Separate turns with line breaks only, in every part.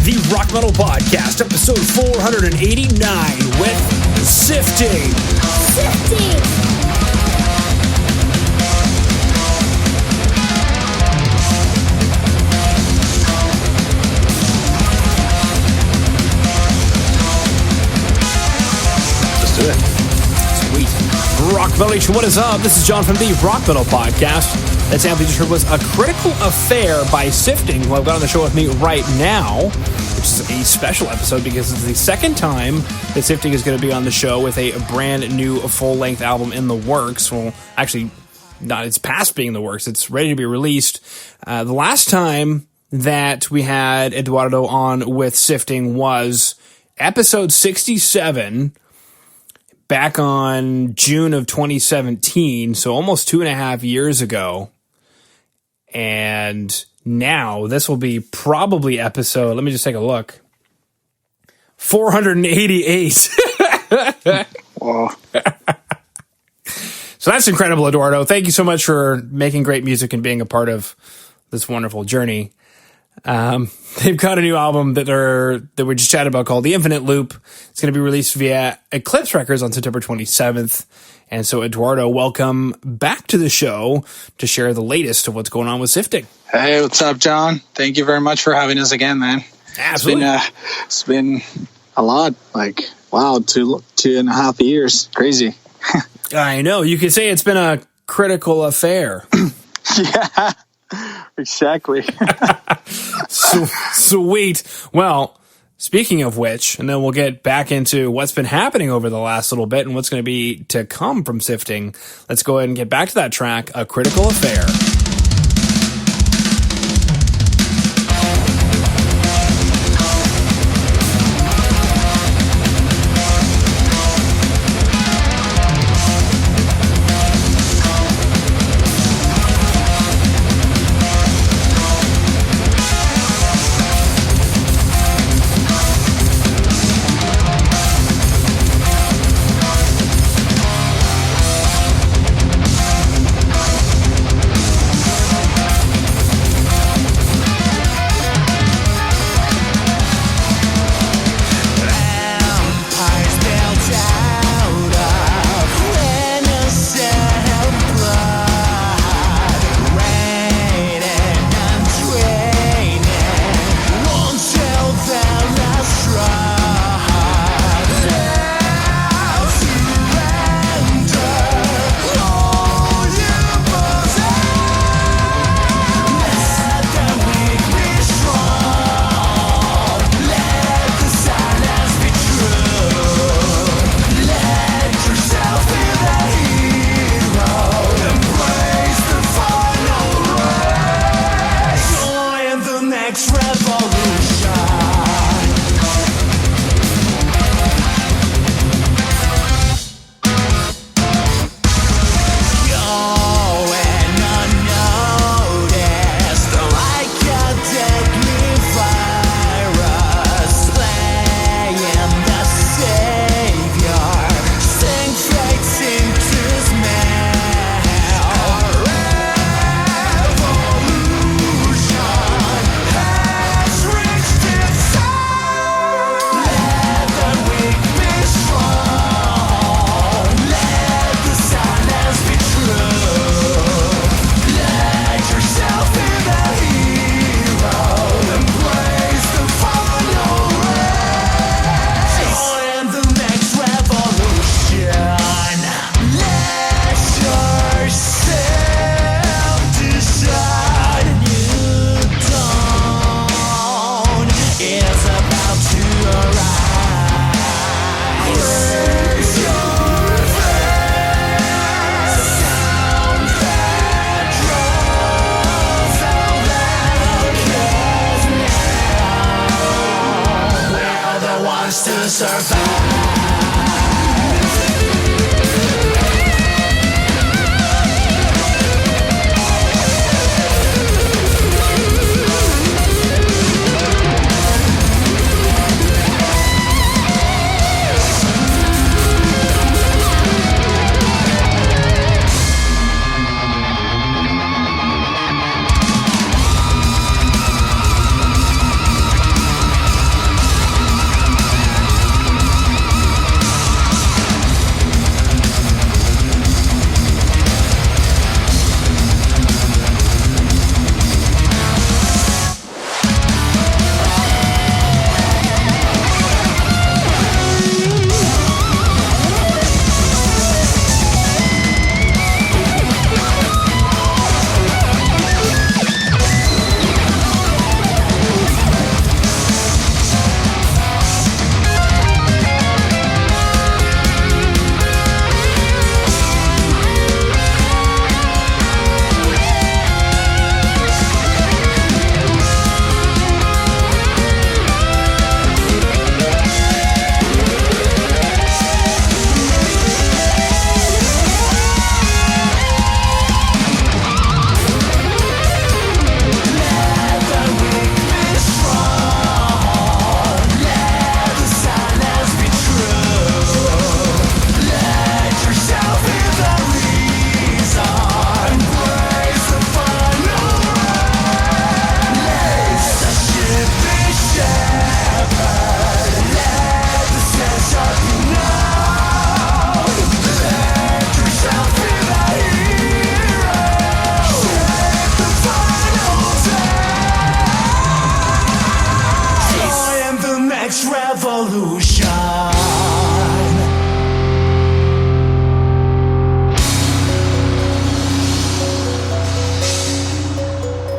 The Rock Metal Podcast, episode 489 with Sifting.
Sifting.
Let's do it. Sweet. Rock Metal Nation, what is up? This is John from the Rock Metal Podcast. That sample you just heard was A Critical Affair by Sifting, who I've got on the show with me right now, which is a special episode because it's the second time that Sifting is going to be on the show with a brand new full-length album in the works. Well, actually, not, it's past being in the works. It's ready to be released. The last time that we had Eduardo on with Sifting was episode 67, back on June of 2017, so almost 2.5 years ago. And now this will be probably episode, let me just take a look, 488.
Wow.
So that's incredible, Eduardo. Thank you so much for making great music and being a part of this wonderful journey. They've got a new album that we just chatted about called The Infinite Loop. It's going to be released via Eclipse Records on September 27th. And so, Eduardo, welcome back to the show to share the latest of what's going on with Sifting.
Hey, what's up, John? Thank you very much for having us again, man.
Absolutely.
It's been a lot. Like, wow, 2.5 years. Crazy.
I know. You could say it's been a critical affair.
Yeah, exactly.
Sweet. Well, speaking of which, and then we'll get back into what's been happening over the last little bit and what's going to be to come from Sifting. Let's go ahead and get back to that track, A Critical Affair.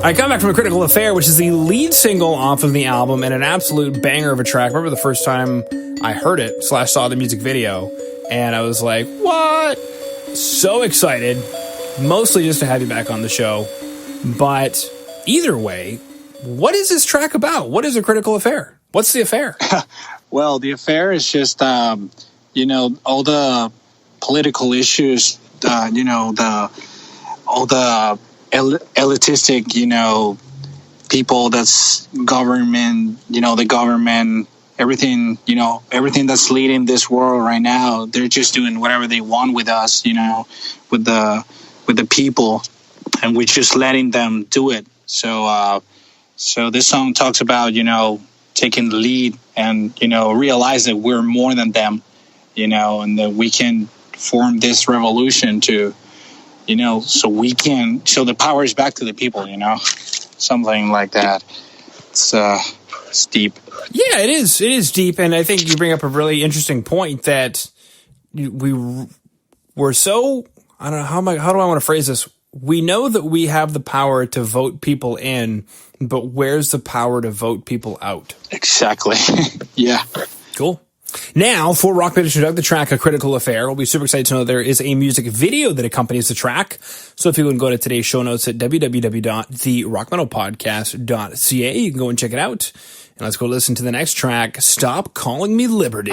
I come back from A Critical Affair, which is the lead single off of the album and an absolute banger of a track. I remember the first time I heard it / saw the music video, and I was like, what? So excited, mostly just to have you back on the show. But either way, what is this track about? What is A Critical Affair? What's the affair?
Well, the affair is just, all the political issues, all the elitistic, people that's government, the government, everything, everything that's leading this world right now. They're just doing whatever they want with us, with the people, and we're just letting them do it. So this song talks about, taking the lead and, realize that we're more than them, and that we can form this revolution to, so the power is back to the people, something like that. It's deep.
Yeah, it is. It is deep. And I think you bring up a really interesting point that we're so, I don't know, how do I want to phrase this? We know that we have the power to vote people in, but where's the power to vote people out?
Exactly. Yeah.
Cool. Now, for Rock Paper Shootout, the track A Critical Affair, we'll be super excited to know there is a music video that accompanies the track. So if you can go to today's show notes at www.therockmetalpodcast.ca, you can go and check it out. And let's go listen to the next track, Stop Calling Me Liberty.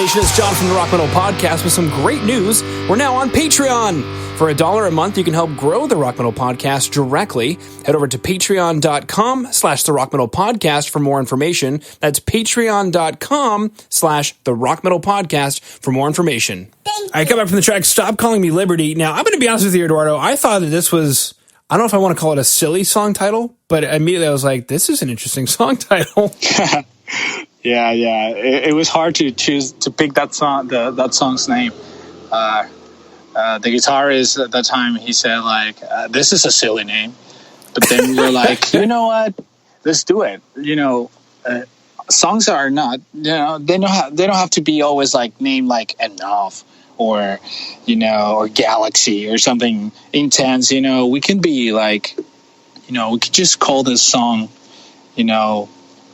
Nation, it's John from the Rock Metal Podcast with some great news. We're now on Patreon. For $1 a month, you can help grow the Rock Metal Podcast directly. Head over to patreon.com/the Rock Metal Podcast for more information. That's patreon.com/the Rock Metal Podcast for more information. I come back from the track Stop Calling Me Liberty. Now, I'm going to be honest with you, Eduardo. I thought that this was, I don't know if I want to call it a silly song title, but immediately I was like, this is an interesting song title.
Yeah. It was hard to choose to pick that song, that song's name. The guitarist at that time, he said like, "This is a silly name," but then we were like, you know what? Let's do it. Songs are not, they don't have to be always like named like Enough or or Galaxy or something intense. We can be like, we could just call this song,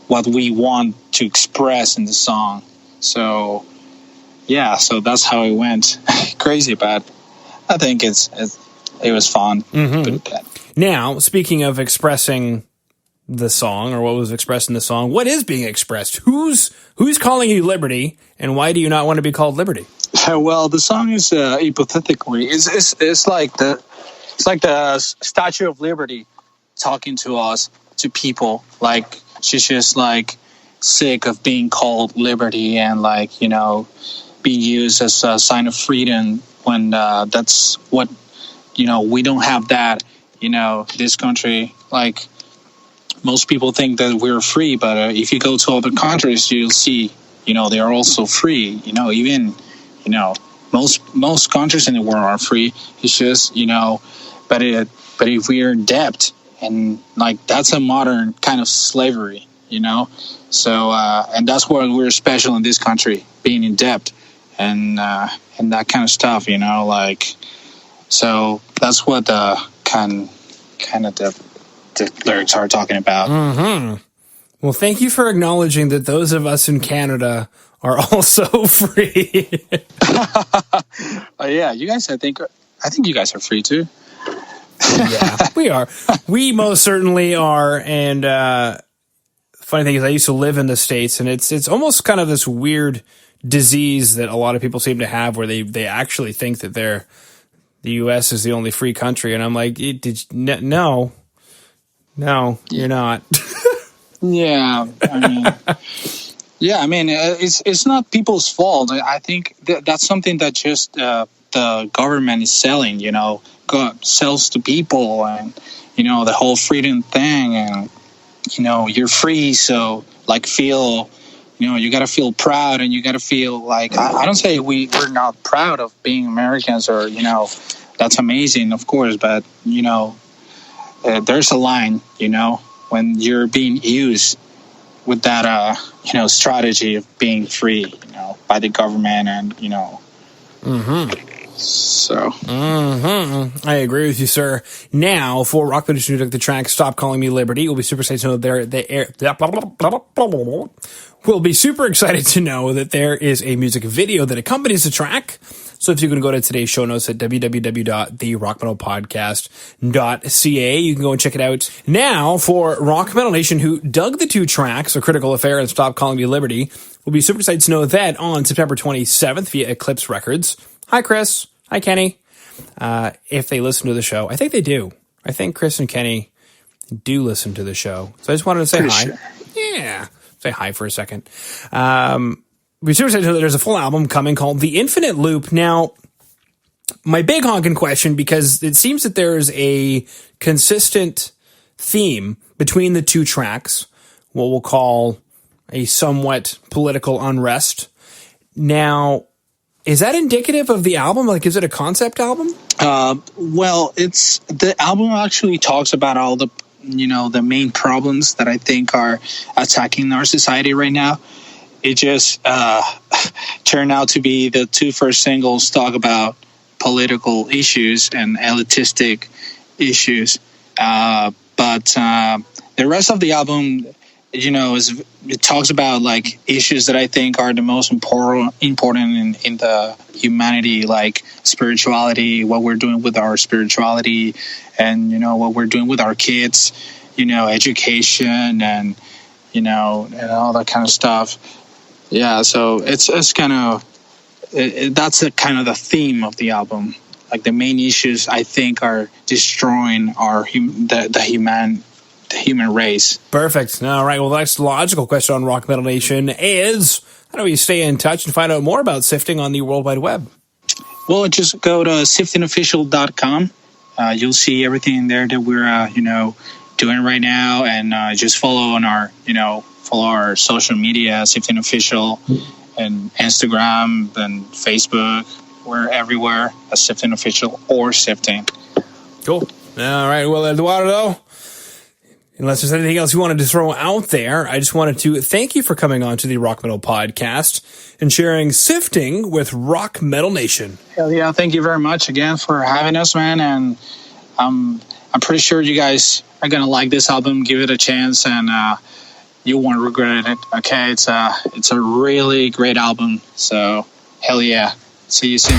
what we want to express in the song. So that's how it went. Crazy, but I think it was fun.
Mm-hmm. Now, speaking of expressing the song, or what was expressed in the song, what is being expressed? Who's calling you Liberty, and why do you not want to be called Liberty?
Well, the song is hypothetically it's like the Statue of Liberty talking to us, to people. Like, she's just like sick of being called Liberty and like being used as a sign of freedom when that's what we don't have that. This country, like, most people think that we're free, but if you go to other countries, you'll see they are also free. Even most countries in the world are free. It's just but if we are in debt, and like, that's a modern kind of slavery. So and that's why we're special in this country, being in debt and that kind of stuff. Like, so that's what the kind of the lyrics are talking about.
Mm-hmm. Well, thank you for acknowledging that those of us in Canada are also free.
Yeah, you guys, I think you guys are free too.
Yeah, we are. We most certainly are. And funny thing is, I used to live in the States, and it's almost kind of this weird disease that a lot of people seem to have, where they actually think that the U.S. is the only free country. And I'm like, no, you're not.
Yeah, I mean, it's not people's fault. I think that's something that just the government is selling. Sells to people, and the whole freedom thing, and you're free, so like, feel, you gotta feel proud, and you gotta feel like, I don't say we're not proud of being Americans, or that's amazing, of course, but there's a line, when you're being used with that strategy of being free, by the government, and
Mm-hmm.
So.
Mm-hmm. I agree with you, sir. Now, for Rock Metal, who took the track "Stop Calling Me Liberty," we'll be super excited to know we'll be super excited to know that there is a music video that accompanies the track. So if you can go to today's show notes at www.therockmetalpodcast.ca, you can go and check it out. Now, for Rock Metal Nation, who dug the two tracks, A Critical Affair and Stop Calling Me Liberty, we'll be super excited to know that on September 27th via Eclipse Records. Hi, Chris. Hi, Kenny. If they listen to the show, I think they do. I think Chris and Kenny do listen to the show. So I just wanted to say hi. Sure. Yeah. Say hi for a second. We seriously know that there's a full album coming called The Infinite Loop. Now, my big honking question, because it seems that there's a consistent theme between the two tracks, what we'll call a somewhat political unrest. Now, is that indicative of the album? Like, is it a concept album?
Well, the album actually talks about all the, the main problems that I think are attacking our society right now. It just turned out to be the two first singles talk about political issues and elitistic issues. But the rest of the album, it talks about like issues that I think are the most important in the humanity, like spirituality, what we're doing with our spirituality, and what we're doing with our kids, education, and and all that kind of stuff. Yeah, so it's kind of that's kind of the theme of the album. Like the main issues, I think, are destroying the human race.
Perfect. All right. Well, the next logical question on Rock Metal Nation is, how do we stay in touch and find out more about Sifting on the World Wide Web?
Well, just go to siftingofficial.com. You'll see everything there that we're doing right now, and just follow our social media, Sifting Official, and Instagram and Facebook. We're everywhere as Sifting Official or Sifting.
Cool. All right. Well, Eduardo, unless there's anything else you wanted to throw out there, I just wanted to thank you for coming on to the Rock Metal Podcast and sharing Sifting with Rock Metal Nation.
Hell yeah. Thank you very much again for having us, man. And I'm pretty sure you guys are going to like this album. Give it a chance, and you won't regret it. Okay. It's a really great album. So hell yeah. See you soon.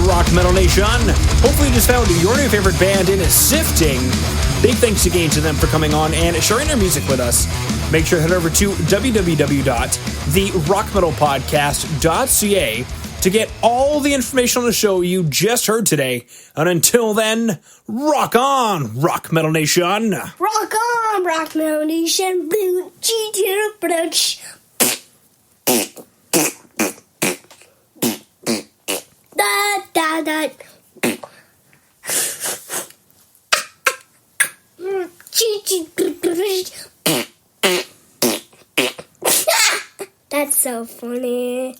Rock Metal Nation. Hopefully you just found your new favorite band in Sifting. Big thanks again to them for coming on and sharing their music with us. Make sure to head over to www.therockmetalpodcast.ca to get all the information on the show you just heard today. And until then, rock on, Rock Metal Nation.
Rock on, Rock Metal Nation. Da, da, da. That's so funny.